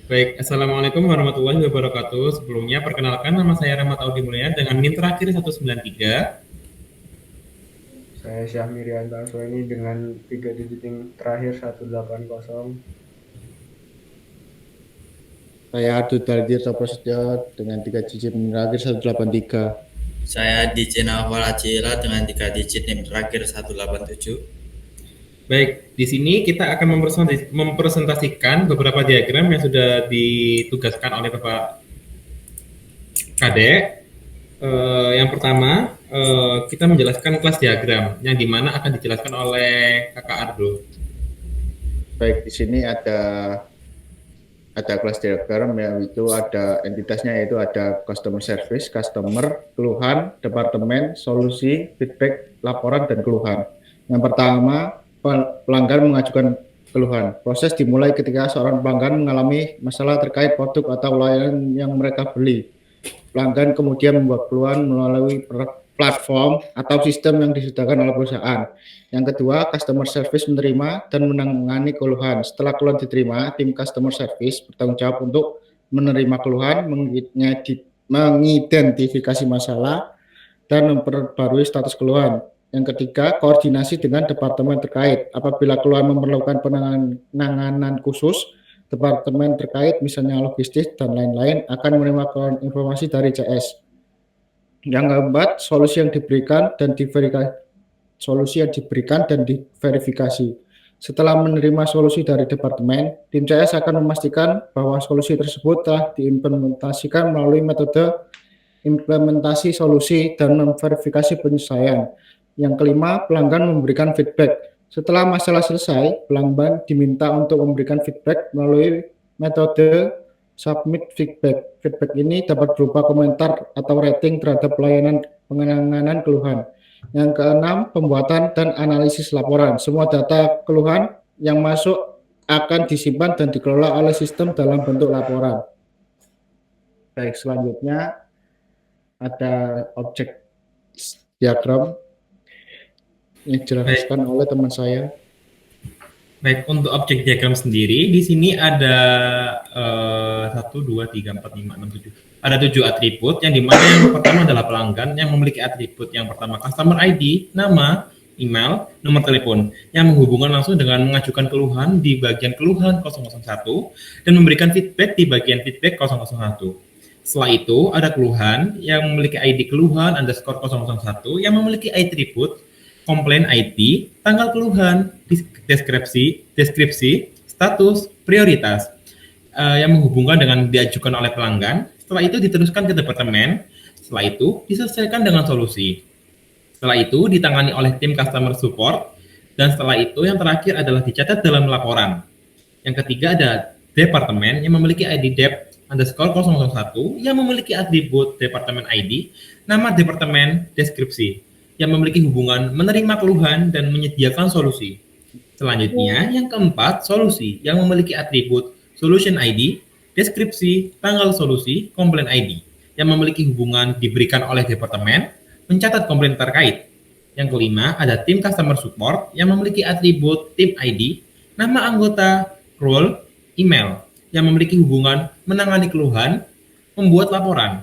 Baik, Assalamualaikum warahmatullahi wabarakatuh. Sebelumnya, perkenalkan nama saya Rahmat Audi Mulya dengan NIM terakhir 193. Saya Syahmirianto ini dengan 3 digit yang terakhir 180. Saya Abdul Dardir Soprasetyo dengan 3 digit terakhir 183. Saya Dijen Awal Acila dengan 3 digit NIM terakhir 187. Baik, di sini kita akan mempresentasikan beberapa diagram yang sudah ditugaskan oleh Bapak Kadek. Yang pertama, kita menjelaskan kelas diagram, yang dimana akan dijelaskan oleh Kakak Ardo. Baik, di sini ada kelas diagram, yaitu ada entitasnya, yaitu ada customer service, customer, keluhan, departemen, solusi, feedback, laporan, dan keluhan. Yang pertama, pelanggan mengajukan keluhan. Proses dimulai ketika seorang pelanggan mengalami masalah terkait produk atau layanan yang mereka beli. Pelanggan kemudian membuat keluhan melalui platform atau sistem yang disediakan oleh perusahaan. Yang kedua, customer service menerima dan menangani keluhan. Setelah keluhan diterima, tim customer service bertanggung jawab untuk menerima keluhan, mengidentifikasi masalah, dan memperbarui status keluhan. Yang ketiga, koordinasi dengan departemen terkait. Apabila keluhan memerlukan penanganan khusus, departemen terkait, misalnya logistik dan lain-lain, akan menerima informasi dari CS. Yang keempat, solusi yang diberikan dan diverifikasi. Setelah menerima solusi dari departemen, tim CS akan memastikan bahwa solusi tersebut telah diimplementasikan melalui metode implementasi solusi dan memverifikasi penyesuaian. Yang kelima, pelanggan memberikan feedback. Setelah masalah selesai, pelanggan diminta untuk memberikan feedback melalui metode submit feedback. Feedback ini dapat berupa komentar atau rating terhadap pelayanan penanganan keluhan. Yang keenam, pembuatan dan analisis laporan. Semua data keluhan yang masuk akan disimpan dan dikelola oleh sistem dalam bentuk laporan. Baik, selanjutnya ada objek diagram yang dijelaskan oleh teman saya. Baik, untuk objek diagram sendiri, di sini ada 1, 2, 3, 4, 5, 6, 7. Ada 7 atribut, yang dimana yang pertama adalah pelanggan yang memiliki atribut yang pertama customer ID, nama, email, nomor telepon, yang menghubungkan langsung dengan mengajukan keluhan di bagian keluhan 001 dan memberikan feedback di bagian feedback 001. Setelah itu, ada keluhan yang memiliki ID keluhan underscore 001 yang memiliki atribut komplain ID, tanggal keluhan, deskripsi, status, prioritas yang menghubungkan dengan diajukan oleh pelanggan. Setelah itu diteruskan ke departemen. Setelah itu diselesaikan dengan solusi. Setelah itu ditangani oleh tim customer support. Dan setelah itu yang terakhir adalah dicatat dalam laporan. Yang ketiga ada departemen yang memiliki ID dep underscore 001 yang memiliki atribut departemen ID, nama departemen, deskripsi yang memiliki hubungan menerima keluhan dan menyediakan solusi. Selanjutnya, yang keempat, solusi yang memiliki atribut solution ID, deskripsi, tanggal solusi, komplain ID yang memiliki hubungan diberikan oleh departemen, mencatat komplain terkait. Yang kelima, ada tim customer support yang memiliki atribut tim ID, nama anggota, role, email yang memiliki hubungan menangani keluhan, membuat laporan.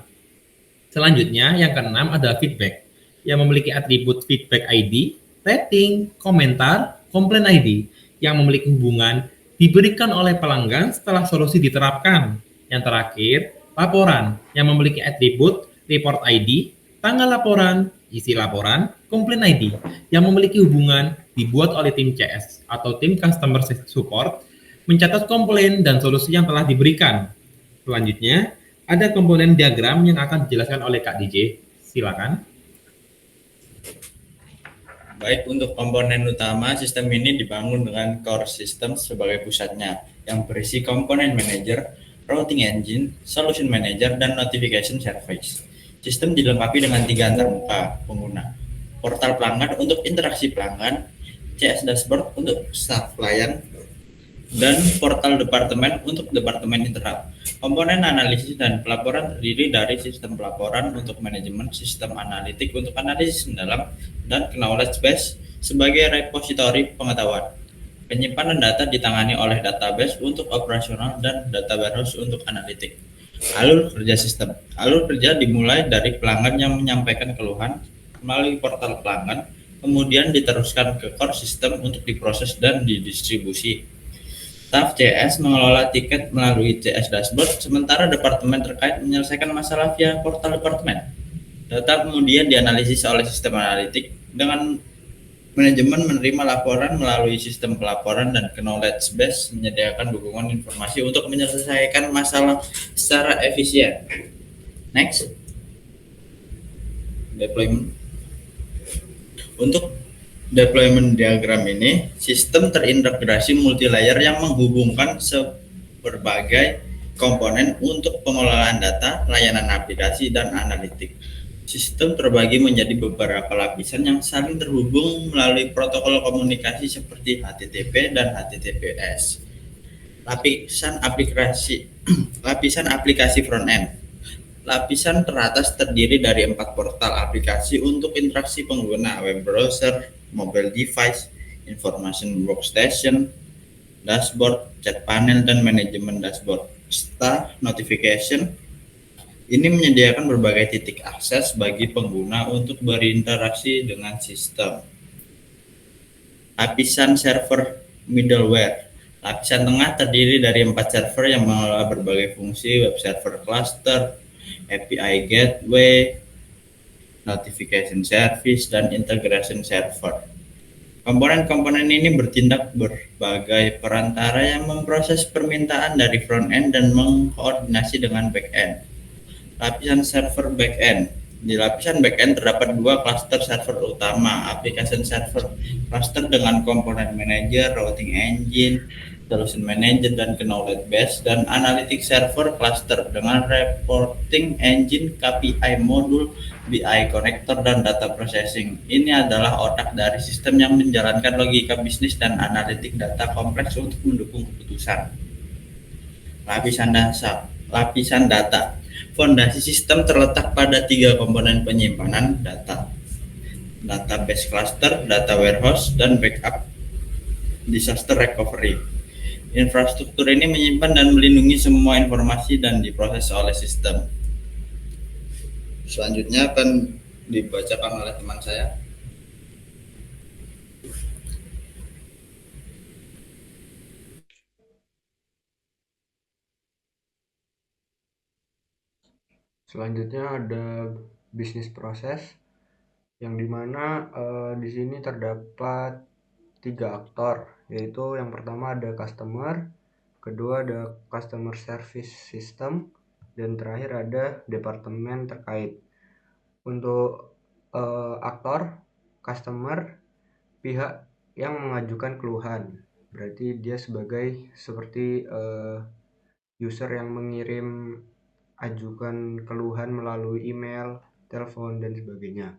Selanjutnya, yang keenam adalah feedback yang memiliki atribut feedback ID, rating, komentar, komplain ID yang memiliki hubungan diberikan oleh pelanggan setelah solusi diterapkan. Yang terakhir, laporan yang memiliki atribut report ID, tanggal laporan, isi laporan, komplain ID yang memiliki hubungan dibuat oleh tim CS atau tim customer support mencatat komplain dan solusi yang telah diberikan. Selanjutnya, ada komponen diagram yang akan dijelaskan oleh Kak DJ. Silakan. Baik, untuk komponen utama, sistem ini dibangun dengan core system sebagai pusatnya, yang berisi komponen manager, routing engine, solution manager, dan notification service. Sistem dilengkapi dengan 3 antarmuka pengguna. Portal pelanggan untuk interaksi pelanggan, CS dashboard untuk staff klien, dan portal departemen untuk departemen internal. Komponen analisis dan pelaporan terdiri dari sistem pelaporan untuk manajemen, sistem analitik untuk analisis mendalam, dan knowledge base sebagai repositori pengetahuan. Penyimpanan data ditangani oleh database untuk operasional dan data warehouse untuk analitik. Alur kerja sistem. Alur kerja dimulai dari pelanggan yang menyampaikan keluhan melalui portal pelanggan, kemudian diteruskan ke core system untuk diproses dan didistribusi. Staf CS mengelola tiket melalui CS dashboard, sementara departemen terkait menyelesaikan masalah via portal departemen. Data kemudian dianalisis oleh sistem analitik dengan manajemen menerima laporan melalui sistem pelaporan dan knowledge base menyediakan dukungan informasi untuk menyelesaikan masalah secara efisien. Next, deployment. Untuk deployment diagram ini, sistem terintegrasi multilayer yang menghubungkan berbagai komponen untuk pengelolaan data, layanan aplikasi, dan analitik. Sistem terbagi menjadi beberapa lapisan yang saling terhubung melalui protokol komunikasi seperti HTTP dan HTTPS. Lapisan aplikasi front-end. Lapisan teratas terdiri dari 4 portal aplikasi untuk interaksi pengguna, web browser, mobile device, information workstation, dashboard, chat panel, dan manajemen dashboard. Star notification ini menyediakan berbagai titik akses bagi pengguna untuk berinteraksi dengan sistem. Lapisan server middleware. Lapisan tengah terdiri dari 4 server yang mengelola berbagai fungsi web server cluster, API gateway, notification service, dan integration server. Komponen-komponen ini bertindak berbagai perantara yang memproses permintaan dari front-end dan mengkoordinasi dengan back-end. Lapisan server back-end. Di lapisan back-end terdapat 2 cluster server utama, application server cluster dengan komponen manager, routing engine, solution manager, dan knowledge base, dan analytics server cluster dengan reporting engine, KPI modul, BI connector, dan data processing. Ini adalah otak dari sistem yang menjalankan logika bisnis dan analitik data kompleks untuk mendukung keputusan. Lapisan data. Fondasi sistem terletak pada 3 komponen penyimpanan data: database cluster, data warehouse, dan backup disaster recovery. Infrastruktur ini menyimpan dan melindungi semua informasi dan diproses oleh sistem. Selanjutnya akan dibacakan oleh teman saya. Selanjutnya ada bisnis proses yang dimana di sini terdapat 3 aktor, yaitu yang pertama ada customer, kedua ada customer service system, dan terakhir ada departemen terkait. Untuk aktor customer, pihak yang mengajukan keluhan, berarti dia seperti user yang mengirim ajukan keluhan melalui email, telepon, dan sebagainya.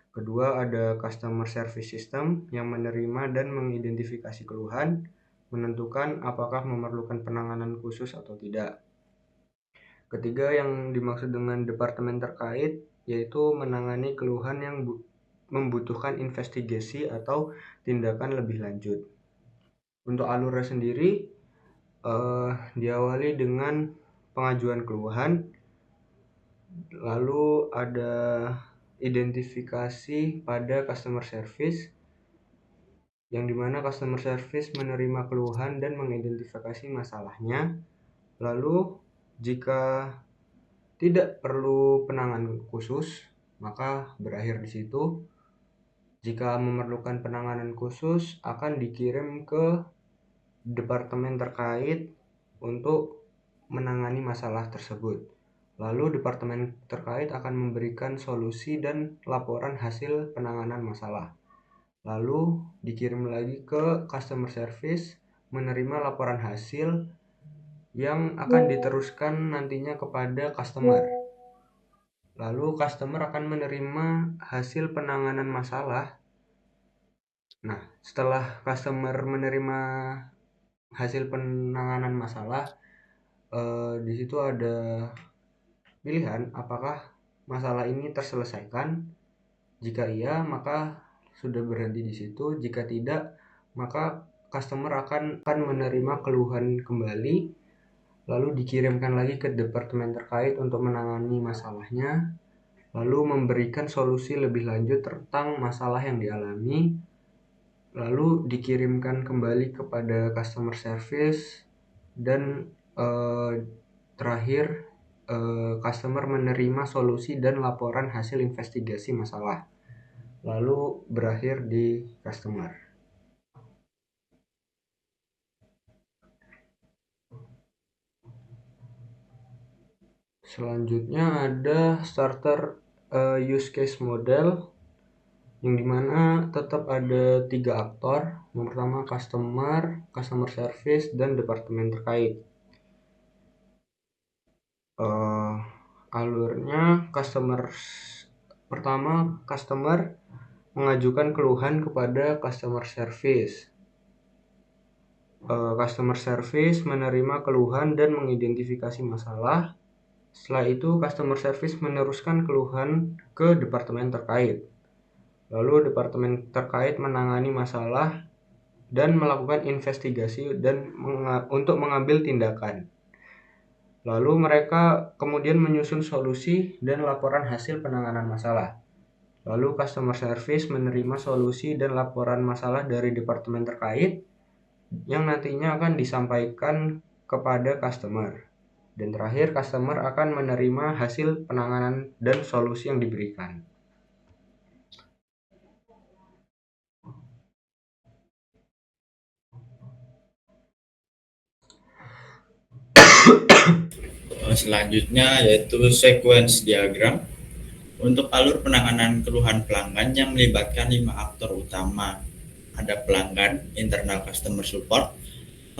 Kedua ada customer service system yang menerima dan mengidentifikasi keluhan, menentukan apakah memerlukan penanganan khusus atau tidak. Ketiga yang dimaksud dengan departemen terkait yaitu menangani keluhan yang membutuhkan investigasi atau tindakan lebih lanjut. Untuk alurnya sendiri diawali dengan pengajuan keluhan, lalu ada identifikasi pada customer service, yang dimana customer service menerima keluhan dan mengidentifikasi masalahnya. Lalu jika tidak perlu penanganan khusus, maka berakhir di situ. Jika memerlukan penanganan khusus, akan dikirim ke departemen terkait untuk menangani masalah tersebut. Lalu departemen terkait akan memberikan solusi dan laporan hasil penanganan masalah. Lalu dikirim lagi ke customer service, menerima laporan hasil yang akan diteruskan nantinya kepada customer. Lalu customer akan menerima hasil penanganan masalah. Nah, setelah customer menerima hasil penanganan masalah, di situ ada pilihan apakah masalah ini terselesaikan. Jika iya, maka sudah berhenti di situ. Jika tidak, maka customer akan menerima keluhan kembali, lalu dikirimkan lagi ke departemen terkait untuk menangani masalahnya, lalu memberikan solusi lebih lanjut tentang masalah yang dialami, lalu dikirimkan kembali kepada customer service, dan terakhir customer menerima solusi dan laporan hasil investigasi masalah, lalu berakhir di customer. Selanjutnya ada starter use case model, yang dimana tetap ada 3 aktor. Yang pertama customer service, dan departemen terkait. Alurnya pertama customer mengajukan keluhan kepada customer service. Customer service menerima keluhan dan mengidentifikasi masalah. Setelah itu customer service meneruskan keluhan ke departemen terkait. Lalu departemen terkait menangani masalah dan melakukan investigasi dan untuk mengambil tindakan. Lalu mereka kemudian menyusun solusi dan laporan hasil penanganan masalah. Lalu customer service menerima solusi dan laporan masalah dari departemen terkait yang nantinya akan disampaikan kepada customer. Dan terakhir, customer akan menerima hasil penanganan dan solusi yang diberikan. Selanjutnya yaitu sequence diagram untuk alur penanganan keluhan pelanggan yang melibatkan 5 aktor utama. Ada pelanggan, internal customer support,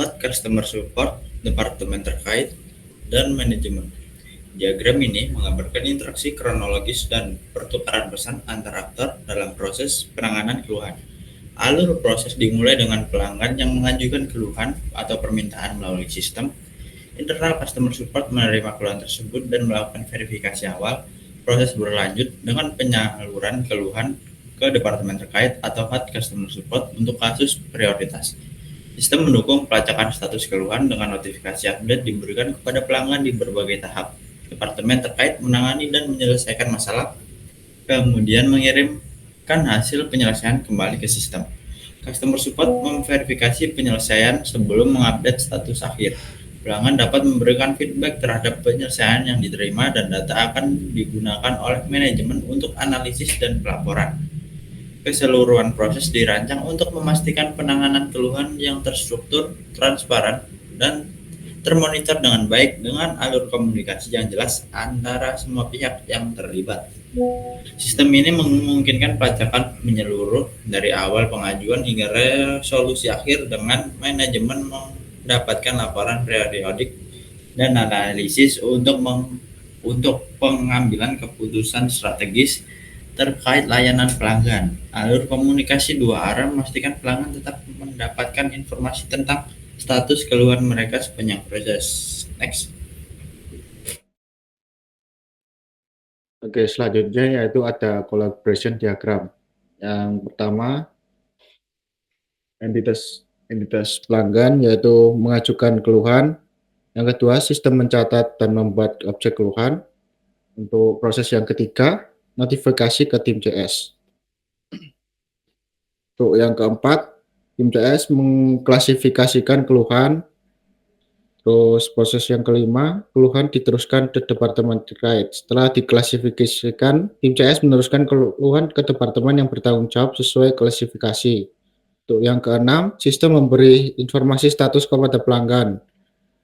hot customer support, departemen terkait, dan manajemen. Diagram ini menggambarkan interaksi kronologis dan pertukaran pesan antar aktor dalam proses penanganan keluhan. Alur proses dimulai dengan pelanggan yang mengajukan keluhan atau permintaan melalui sistem. Internal customer support menerima keluhan tersebut dan melakukan verifikasi awal. Proses berlanjut dengan penyaluran keluhan ke departemen terkait atau hot customer support untuk kasus prioritas. Sistem mendukung pelacakan status keluhan dengan notifikasi update diberikan kepada pelanggan di berbagai tahap. Departemen terkait menangani dan menyelesaikan masalah, kemudian mengirimkan hasil penyelesaian kembali ke sistem. Customer support memverifikasi penyelesaian sebelum mengupdate status akhir. Pelanggan dapat memberikan feedback terhadap penyelesaian yang diterima dan data akan digunakan oleh manajemen untuk analisis dan pelaporan. Keseluruhan proses dirancang untuk memastikan penanganan keluhan yang terstruktur, transparan, dan termonitor dengan baik dengan alur komunikasi yang jelas antara semua pihak yang terlibat. Sistem ini memungkinkan pelacakan menyeluruh dari awal pengajuan hingga resolusi akhir dengan manajemen mendapatkan laporan periodik dan analisis untuk pengambilan keputusan strategis terkait layanan pelanggan. Alur komunikasi 2 arah memastikan pelanggan tetap mendapatkan informasi tentang status keluhan mereka sepanjang proses. Next. Oke, selanjutnya yaitu ada collaboration diagram. Yang pertama, entitas pelanggan yaitu mengajukan keluhan. Yang kedua, sistem mencatat dan membuat objek keluhan. Untuk proses yang ketiga, notifikasi ke tim CS. Untuk yang keempat, tim CS mengklasifikasikan keluhan. Terus proses yang kelima, keluhan diteruskan ke departemen terkait. Setelah diklasifikasikan, tim CS meneruskan keluhan ke departemen yang bertanggung jawab sesuai klasifikasi. Untuk yang keenam, sistem memberi informasi status kepada pelanggan.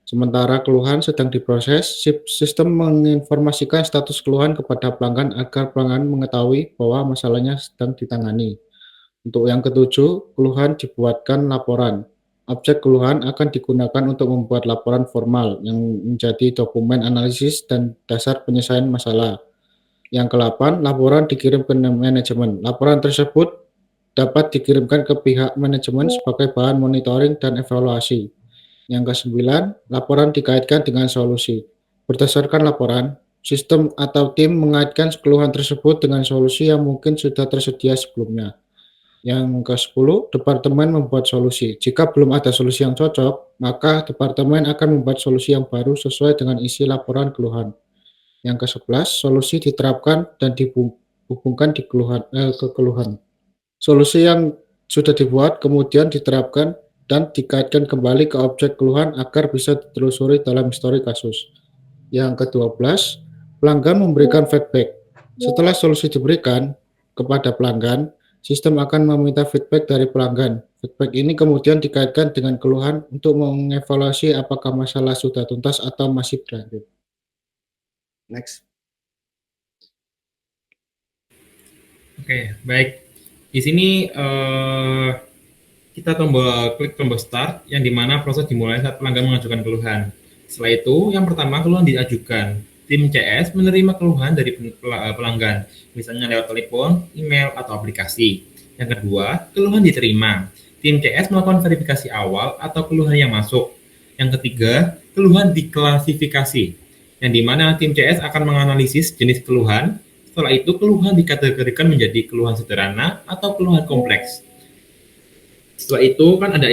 Sementara keluhan sedang diproses, sistem menginformasikan status keluhan kepada pelanggan agar pelanggan mengetahui bahwa masalahnya sedang ditangani. Untuk yang ketujuh, keluhan dibuatkan laporan. Objek keluhan akan digunakan untuk membuat laporan formal yang menjadi dokumen analisis dan dasar penyelesaian masalah. Yang ke-8, laporan dikirim ke manajemen. Laporan tersebut dapat dikirimkan ke pihak manajemen sebagai bahan monitoring dan evaluasi. Yang ke-9, laporan dikaitkan dengan solusi. Berdasarkan laporan, sistem atau tim mengaitkan keluhan tersebut dengan solusi yang mungkin sudah tersedia sebelumnya. Yang ke-10, departemen membuat solusi. Jika belum ada solusi yang cocok, maka departemen akan membuat solusi yang baru sesuai dengan isi laporan keluhan. Yang ke-11, solusi diterapkan dan dihubungkan ke keluhan. Solusi yang sudah dibuat kemudian diterapkan dan dikaitkan kembali ke objek keluhan agar bisa ditelusuri dalam histori kasus. Yang ke-12, pelanggan memberikan feedback. Setelah solusi diberikan kepada pelanggan, sistem akan meminta feedback dari pelanggan. Feedback ini kemudian dikaitkan dengan keluhan untuk mengevaluasi apakah masalah sudah tuntas atau masih berlanjut. Next. Oke, baik. Di sini kita klik tombol start yang dimana proses dimulai saat pelanggan mengajukan keluhan. Setelah itu, yang pertama keluhan diajukan. Tim CS menerima keluhan dari pelanggan, misalnya lewat telepon, email, atau aplikasi. Yang kedua, keluhan diterima. Tim CS melakukan verifikasi awal atau keluhan yang masuk. Yang ketiga, keluhan diklasifikasi, yang dimana tim CS akan menganalisis jenis keluhan. Setelah itu, keluhan dikategorikan menjadi keluhan sederhana atau keluhan kompleks. Setelah itu kan ada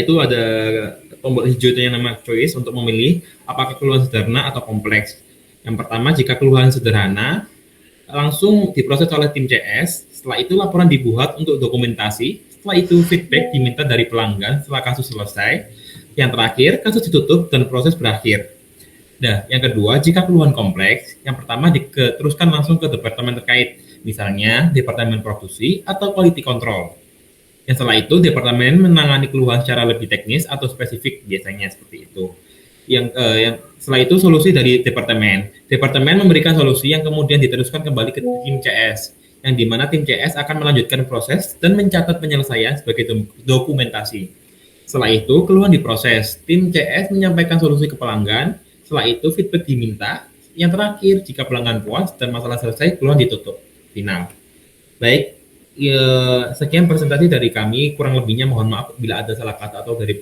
tombol hijau yang nama choice untuk memilih apakah keluhan sederhana atau kompleks. Yang pertama, jika keluhan sederhana, langsung diproses oleh tim CS. Setelah itu laporan dibuat untuk dokumentasi. Setelah itu feedback diminta dari pelanggan setelah kasus selesai. Yang terakhir, kasus ditutup dan proses berakhir. Nah, yang kedua, jika keluhan kompleks, yang pertama diteruskan langsung ke departemen terkait, misalnya departemen produksi atau quality control. Yang setelah itu, departemen menangani keluhan secara lebih teknis atau spesifik, biasanya seperti itu. Yang setelah itu solusi dari departemen. Departemen memberikan solusi yang kemudian diteruskan kembali ke tim CS, yang dimana tim CS akan melanjutkan proses dan mencatat penyelesaian sebagai dokumentasi. Setelah itu, keluhan diproses. Tim CS menyampaikan solusi ke pelanggan. Setelah itu, feedback diminta. Yang terakhir, jika pelanggan puas dan masalah selesai, keluhan ditutup. Final. Baik, sekian presentasi dari kami. Kurang lebihnya mohon maaf bila ada salah kata atau dari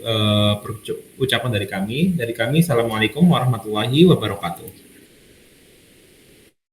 ucapan dari kami. Assalamualaikum warahmatullahi wabarakatuh.